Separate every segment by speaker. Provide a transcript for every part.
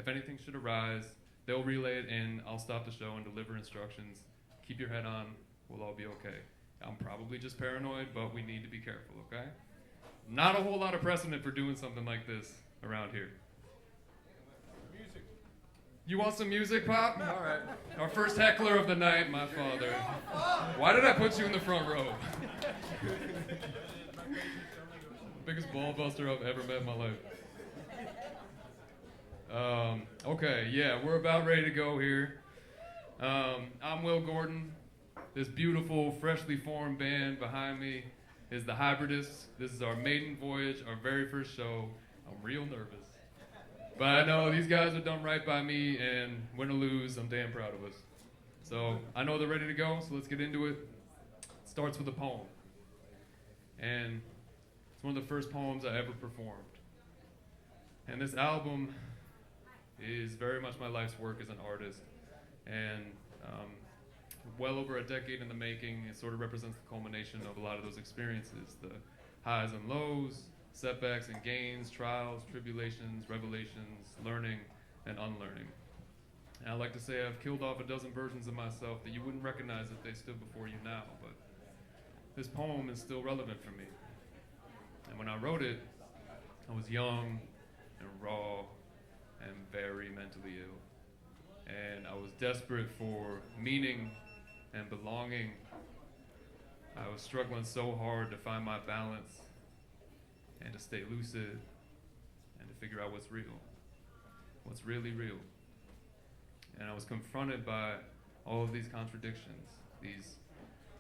Speaker 1: If anything should arise, they'll relay it in, I'll stop the show and deliver instructions. Keep your head on, we'll all be okay. I'm probably just paranoid, but we need to be careful, okay? Not a whole lot of precedent for doing something like this around here. Music. You want some music, Pop? All right. Our first heckler of the night, my father. Why did I put you in the front row? Biggest ball buster I've ever met in my life. Okay, yeah, we're about ready to go here. I'm Will Gordon. This beautiful, freshly formed band behind me is the Hybridists. This is our maiden voyage, our very first show. I'm real nervous. But I know these guys have done right by me, and win or lose, I'm damn proud of us. So I know they're ready to go, so let's get into it. It starts with a poem. And it's one of the first poems I ever performed. And this album is very much my life's work as an artist. And well over a decade in the making, it sort of represents the culmination of a lot of those experiences, the highs and lows, setbacks and gains, trials, tribulations, revelations, learning and unlearning. And I like to say I've killed off a dozen versions of myself that you wouldn't recognize if they stood before you now, but this poem is still relevant for me. And when I wrote it, I was young and raw and very mentally ill. And I was desperate for meaning and belonging. I was struggling so hard to find my balance and to stay lucid and to figure out what's real, what's really real. And I was confronted by all of these contradictions, these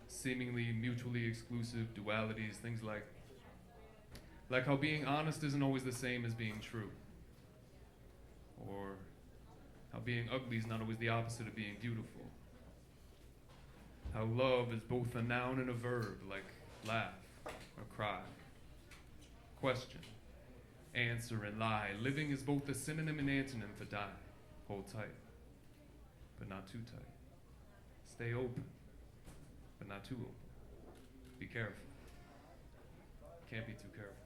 Speaker 1: seemingly mutually exclusive dualities, things like how being honest isn't always the same as being true, or how being ugly is not always the opposite of being beautiful. How love is both a noun and a verb, like laugh or cry, question, answer, and lie. Living is both a synonym and antonym for die. Hold tight, but not too tight. Stay open, but not too open. Be careful. Can't be too careful.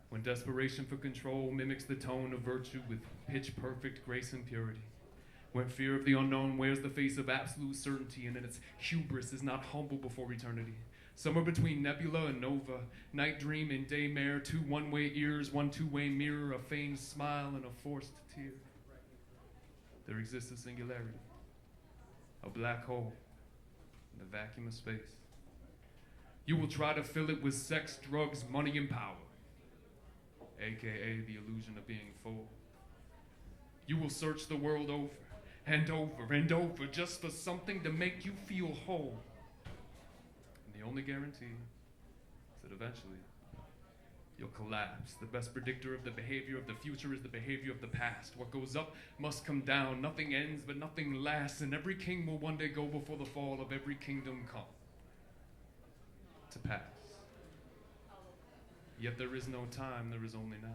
Speaker 1: When desperation for control mimics the tone of virtue with pitch-perfect grace and purity. When fear of the unknown wears the face of absolute certainty, and in its hubris is not humble before eternity. Somewhere between nebula and nova, night dream and daymare, two one-way ears, one two-way mirror, a feigned smile and a forced tear. There exists a singularity, a black hole in the vacuum of space. You will try to fill it with sex, drugs, money, and power, aka the illusion of being full. You will search the world over and over and over just for something to make you feel whole. And the only guarantee is that eventually you'll collapse. The best predictor of the behavior of the future is the behavior of the past. What goes up must come down. Nothing ends, but nothing lasts. And every king will one day go before the fall of every kingdom come to pass. Yet there is no time, there is only now.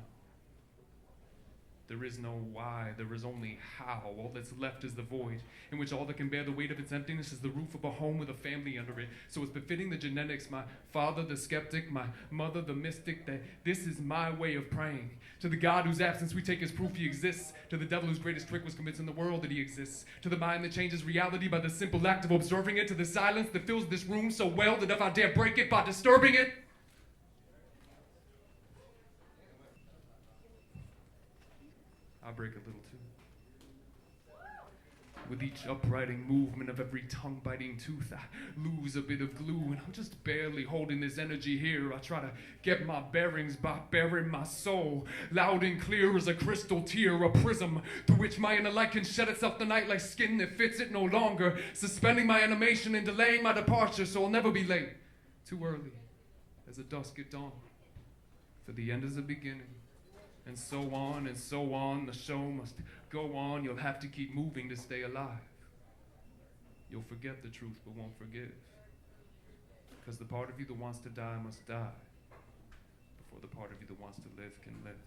Speaker 1: There is no why, there is only how. All that's left is the void, in which all that can bear the weight of its emptiness is the roof of a home with a family under it. So it's befitting the genetics, my father the skeptic, my mother the mystic, that this is my way of praying. To the God whose absence we take as proof he exists. To the devil whose greatest trick was convincing the world that he exists. To the mind that changes reality by the simple act of observing it. To the silence that fills this room so well that if I dare break it by disturbing it, I break a little too. With each uprighting movement of every tongue-biting tooth, I lose a bit of glue, and I'm just barely holding this energy here. I try to get my bearings by bearing my soul, loud and clear as a crystal tear, a prism through which my inner light can shed itself the night like skin that fits it no longer, suspending my animation and delaying my departure so I'll never be late. Too early, as the dusk at dawn, for the end is a beginning. And so on and so on, the show must go on. You'll have to keep moving to stay alive. You'll forget the truth but won't forgive. Because the part of you that wants to die must die before the part of you that wants to live can live.